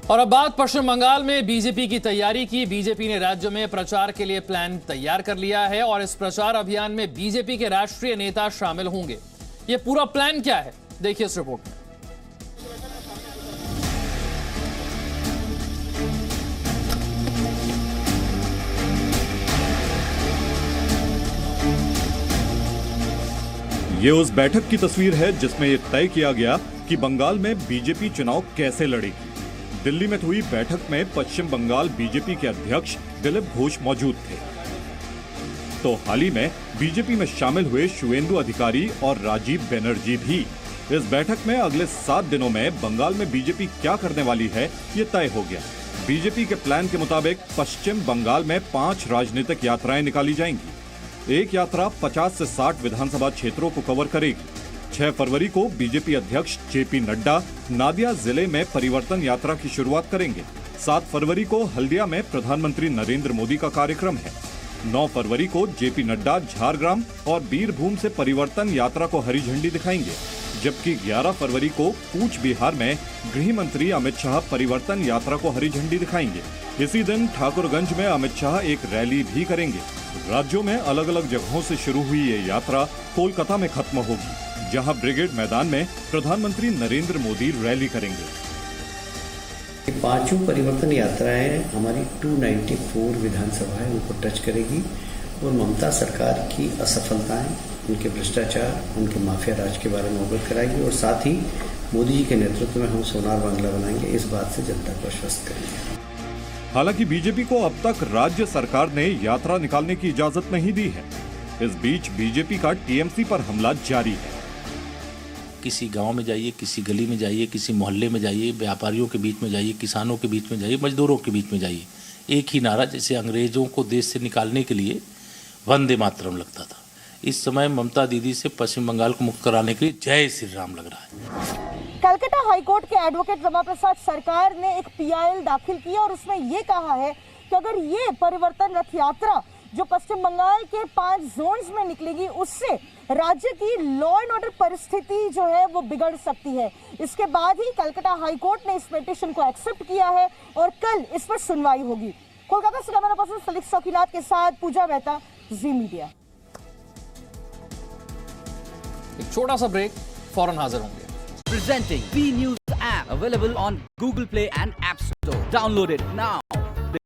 और अब बात पश्चिम बंगाल में बीजेपी की तैयारी की। बीजेपी ने राज्य में प्रचार के लिए प्लान तैयार कर लिया है और इस प्रचार अभियान में बीजेपी के राष्ट्रीय नेता शामिल होंगे। ये पूरा प्लान क्या है, देखिए इस रिपोर्ट में। ये उस बैठक की तस्वीर है जिसमें यह तय किया गया कि बंगाल में बीजेपी चुनाव कैसे लड़ेगी। दिल्ली में हुई बैठक में पश्चिम बंगाल बीजेपी के अध्यक्ष दिलीप घोष मौजूद थे। तो हाल ही में बीजेपी में शामिल हुए शुवेंदु अधिकारी और राजीव बनर्जी भी। इस बैठक में अगले 7 दिनों में बंगाल में बीजेपी क्या करने वाली है, ये तय हो गया। बीजेपी के प्लान के मुताबिक पश्चिम बंगाल में 5 राजनीतिक यात्राएं निकाली जाएंगी। एक यात्रा 50 से 60 विधानसभा क्षेत्रों को कवर करेगी। 6 फरवरी को बीजेपी अध्यक्ष जेपी नड्डा नादिया जिले में परिवर्तन यात्रा की शुरुआत करेंगे। 7 फरवरी को हल्दिया में प्रधानमंत्री नरेंद्र मोदी का कार्यक्रम है। 9 फरवरी को जेपी नड्डा झारग्राम और बीरभूम से परिवर्तन यात्रा को हरी झंडी दिखाएंगे, जबकि 11 फरवरी को कूच बिहार में गृह मंत्री अमित शाह परिवर्तन यात्रा को हरी झंडी दिखाएंगे। इसी दिन ठाकुरगंज में अमित शाह एक रैली भी करेंगे। राज्यों में अलग अलग जगहों से शुरू हुई ये यात्रा कोलकाता में खत्म होगी, जहां ब्रिगेड मैदान में प्रधानमंत्री नरेंद्र मोदी रैली करेंगे। पांचों परिवर्तन यात्राएं हमारी 294 विधानसभाएं उनको टच करेगी और ममता सरकार की असफलताएं, उनके भ्रष्टाचार, उनके माफिया राज के बारे में अवगत कराएगी और साथ ही मोदी जी के नेतृत्व में हम सोनार बांग्ला बनाएंगे, इस बात से जनता को आश्वस्त करेंगे। हालांकि बीजेपी को अब तक राज्य सरकार ने यात्रा निकालने की इजाजत नहीं दी है। इस बीच बीजेपी का टीएमसी पर हमला जारी है। किसी गांव में जाइए, किसी गली में जाइए, किसी मोहल्ले में जाइए, व्यापारियों के बीच में जाइए, किसानों के बीच में जाइए, मजदूरों के बीच में जाइए, एक ही नारा जैसे अंग्रेजों को देश से निकालने के लिए वंदे मातरम लगता था। इस समय ममता दीदी से पश्चिम बंगाल को मुक्त कराने के लिए जय श्री राम लग रहा है। कलकत्ता हाईकोर्ट के एडवोकेट रमा प्रसाद सरकार ने एक पीआईएल दाखिल किया और उसमें ये कहा है कि अगर ये परिवर्तन रथ यात्रा जो पश्चिम बंगाल के 5 जोन्स में निकलेगी, उससे राज्य की लॉ एंड ऑर्डर परिस्थिति जो है वो बिगड़ सकती है। इसके बाद ही कलकत्ता हाईकोर्ट ने इस पिटीशन को एक्सेप्ट किया है और कल इस पर सुनवाई होगी। कोलकाता से कैमरा पर्सन सलीक शौकीनाथ के साथ पूजा मेहता, जी मीडिया। एक छोटा सा ब्रेक, फौरन हाजिर होंगे। Presenting B News app available on Google Play and App Store. Download it now.